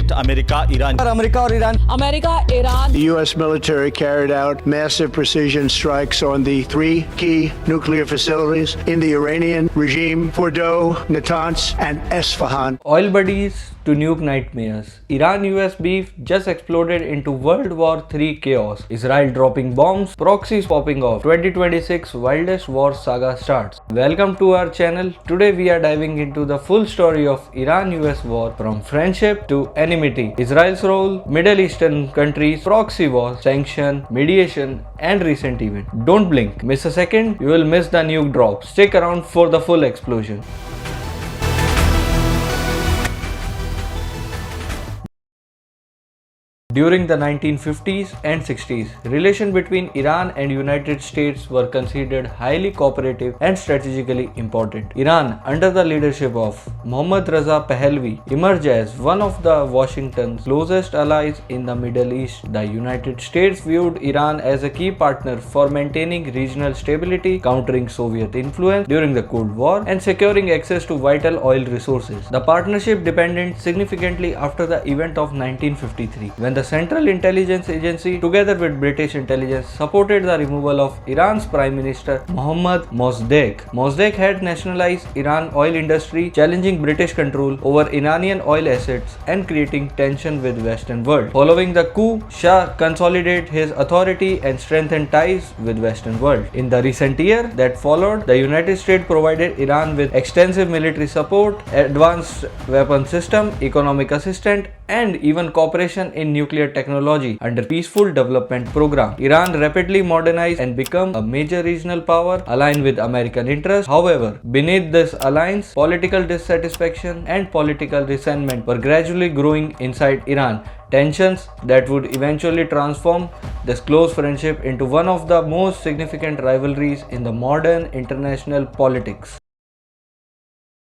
conflict, America, Iran. America, Iran. The U.S. military carried out massive precision strikes on the three key nuclear facilities in the Iranian regime: Fordow, Natanz, and Esfahan. Oil buddies to nuke nightmares. Iran-US beef just exploded into World War III chaos. Israel dropping bombs, proxies popping off. 2026 wildest war saga starts. Welcome to our channel. Today we are diving into the full story of Iran-US war, from friendship to enmity, Israel's role, Middle Eastern countries, proxy wars, sanction, mediation, and recent event. Don't blink. Miss a second, you will miss the nuke drop. Stick around for the full explosion. During the 1950s and 60s, relations between Iran and United States were considered highly cooperative and strategically important. Iran, under the leadership of Mohammad Reza Pahlavi, emerged as one of the Washington's closest allies in the Middle East. The United States viewed Iran as a key partner for maintaining regional stability, countering Soviet influence during the Cold War, and securing access to vital oil resources. The partnership deepened significantly after the event of 1953, when the Central Intelligence Agency, together with British intelligence, supported the removal of Iran's Prime Minister Mohammad Mossadegh. Mossadegh had nationalized Iran oil industry, challenging British control over Iranian oil assets and creating tension with Western world. Following the coup, Shah consolidated his authority and strengthened ties with Western world. In the recent year that followed, the United States provided Iran with extensive military support, advanced weapon system, economic assistance, and even cooperation in nuclear technology under Peaceful Development Program. Iran rapidly modernized and became a major regional power aligned with American interests. However, beneath this alliance, political dissatisfaction and political resentment were gradually growing inside Iran. Tensions that would eventually transform this close friendship into one of the most significant rivalries in the modern international politics.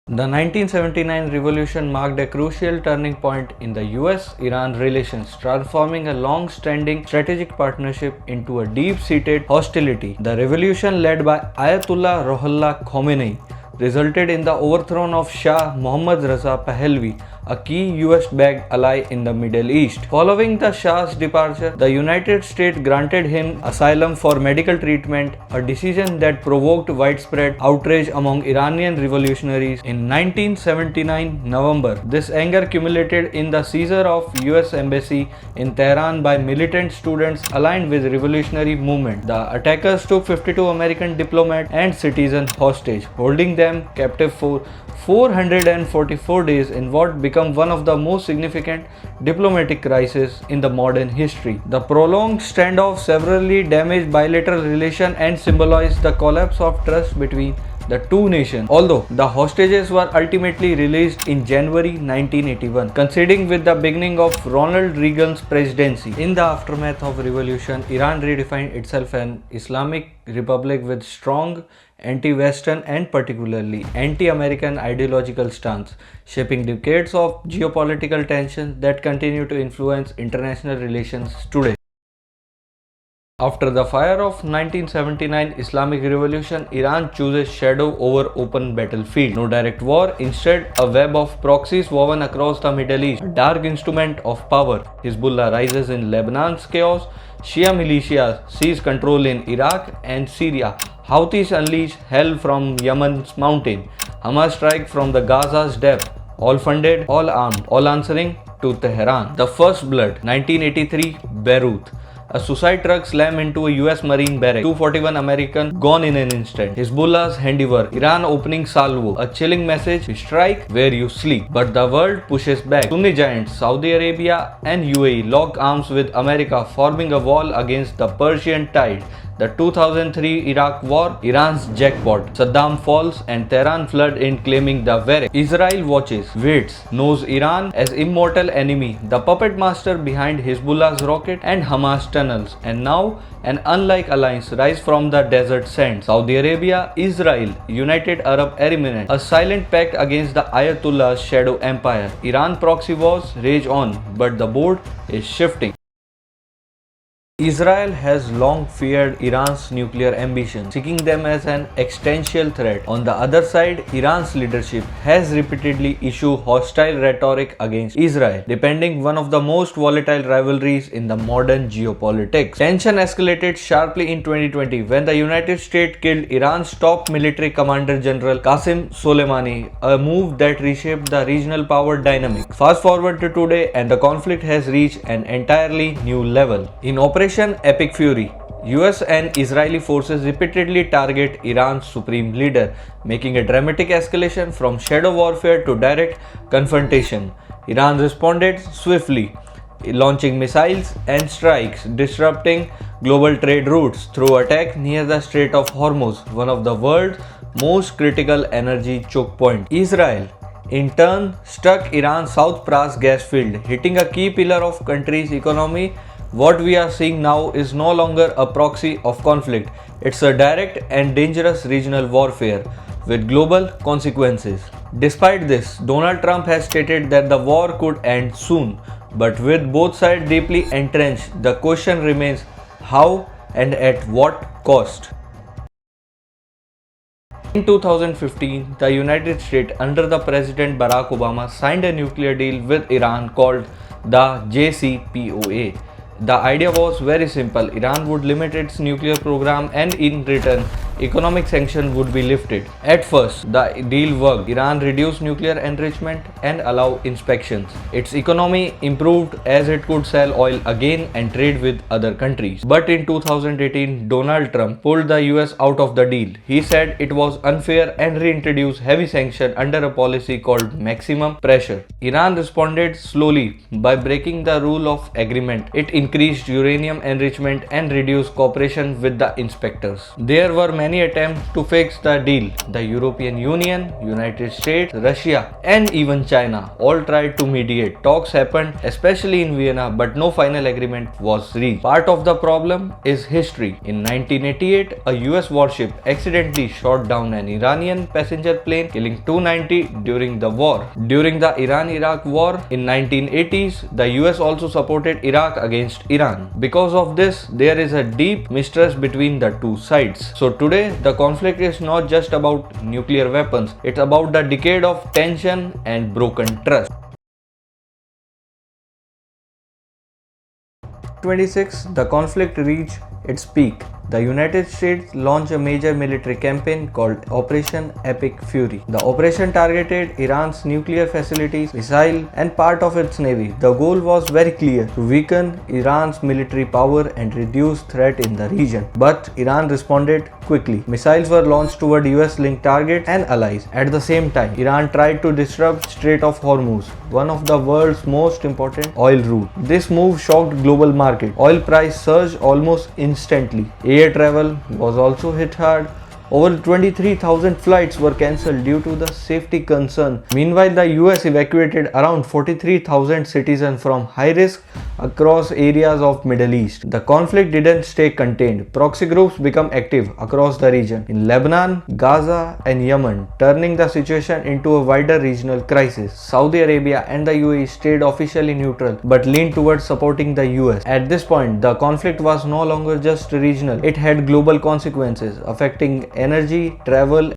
The 1979 revolution marked a crucial turning point in the US-Iran relations, transforming a long-standing strategic partnership into a deep-seated hostility. The revolution, led by Ayatollah Ruhollah Khomeini, resulted in the overthrow of Shah Mohammad Reza Pahlavi, a key US-backed ally in the Middle East. Following the Shah's departure, the United States granted him asylum for medical treatment, a decision that provoked widespread outrage among Iranian revolutionaries. In 1979 November, this anger culminated in the seizure of US embassy in Tehran by militant students aligned with revolutionary movement. The attackers took 52 American diplomats and citizens hostage, holding them captive for 444 days in what became one of the most significant diplomatic crises in the modern history. The prolonged standoff severely damaged bilateral relations and symbolized the collapse of trust between the two nations. Although the hostages were ultimately released in January 1981, coinciding with the beginning of Ronald Reagan's presidency. In the aftermath of revolution, Iran redefined itself an Islamic republic with strong anti-Western and particularly anti-American ideological stance, shaping decades of geopolitical tensions that continue to influence international relations today. After the fire of 1979 Islamic Revolution, Iran chooses shadow over open battlefield. No direct war, instead a web of proxies woven across the Middle East, a dark instrument of power. Hezbollah rises in Lebanon's chaos, Shia militias seize control in Iraq and Syria, Houthis unleash hell from Yemen's mountain, Hamas strike from the Gaza's depth, all funded, all armed, all answering to Tehran. The First Blood, 1983, Beirut. A suicide truck slammed into a US Marine barrack. 241 Americans gone in an instant. Hezbollah's handiwork. Iran opening salvo. A chilling message: strike where you sleep. But the world pushes back. Sunni giants Saudi Arabia and UAE lock arms with America, forming a wall against the Persian tide. The 2003 Iraq War, Iran's jackpot. Saddam falls and Tehran flood in, claiming the Waraq. Israel watches, waits, knows Iran as immortal enemy, the puppet master behind Hezbollah's rocket and Hamas tunnels. And now, an unlike alliance rise from the desert sands. Saudi Arabia, Israel, United Arab Emirates, a silent pact against the Ayatollah's shadow empire. Iran proxy wars rage on, but the board is shifting. Israel has long feared Iran's nuclear ambition, seeing them as an existential threat. On the other side, Iran's leadership has repeatedly issued hostile rhetoric against Israel, depending one of the most volatile rivalries in the modern geopolitics. Tension escalated sharply in 2020 when the United States killed Iran's top military commander General Qasem Soleimani, a move that reshaped the regional power dynamic. Fast forward to today and the conflict has reached an entirely new level. In Operation Epic Fury, US and Israeli forces repeatedly target Iran's supreme leader, making a dramatic escalation from shadow warfare to direct confrontation. Iran responded swiftly, launching missiles and strikes, disrupting global trade routes through attack near the Strait of Hormuz, one of the world's most critical energy choke points. Israel in turn struck Iran's South Pras gas field, hitting a key pillar of country's economy. What we are seeing now is no longer a proxy of conflict, it's a direct and dangerous regional warfare with global consequences. Despite this, Donald Trump has stated that the war could end soon, but with both sides deeply entrenched, the question remains how and at what cost. In 2015, the United States under the President Barack Obama signed a nuclear deal with Iran called the JCPOA. The idea was very simple. Iran would limit its nuclear program and in return, economic sanctions would be lifted. At first, the deal worked. Iran reduced nuclear enrichment and allowed inspections. Its economy improved as it could sell oil again and trade with other countries. But in 2018, Donald Trump pulled the US out of the deal. He said it was unfair and reintroduced heavy sanctions under a policy called maximum pressure. Iran responded slowly by breaking the rule of agreement. It increased uranium enrichment and reduced cooperation with the inspectors. There were many attempts to fix the deal. The European Union, United States, Russia, and even China all tried to mediate. Talks happened, especially in Vienna, but no final agreement was reached. Part of the problem is history. In 1988, a US warship accidentally shot down an Iranian passenger plane, killing 290 during the war. During the Iran-Iraq war in 1980s, the US also supported Iraq against Iran. Because of this, there is a deep mistrust between the two sides. So today, the conflict is not just about nuclear weapons, it's about the decade of tension and broken trust. 26, the conflict reached its peak. The United States launched a major military campaign called Operation Epic Fury. The operation targeted Iran's nuclear facilities, missiles, and part of its navy. The goal was very clear: to weaken Iran's military power and reduce threat in the region. But Iran responded quickly. Missiles were launched toward US-linked targets and allies. At the same time, Iran tried to disrupt Strait of Hormuz, one of the world's most important oil routes. This move shocked global market. Oil price surged almost instantly. Air travel was also hit hard. Over 23,000 flights were cancelled due to the safety concern. Meanwhile, the US evacuated around 43,000 citizens from high risk across areas of Middle East. The conflict didn't stay contained. Proxy groups became active across the region in Lebanon, Gaza, and Yemen, turning the situation into a wider regional crisis. Saudi Arabia and the UAE stayed officially neutral but leaned towards supporting the US. At this point, the conflict was no longer just regional. It had global consequences affecting energy, travel.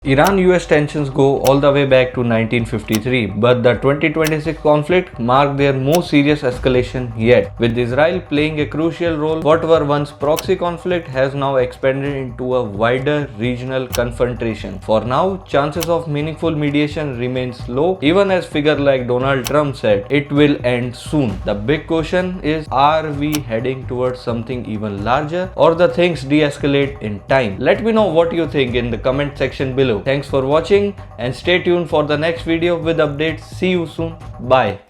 Iran-US tensions go all the way back to 1953, but the 2026 conflict marked their most serious escalation yet. With Israel playing a crucial role, what were once proxy conflict has now expanded into a wider regional confrontation. For now, chances of meaningful mediation remains low, even as figure like Donald Trump said, it will end soon. The big question is, are we heading towards something even larger, or the things de-escalate in time? Let me know what you think in the comment section below. Thanks for watching and stay tuned for the next video with updates. See you soon. Bye.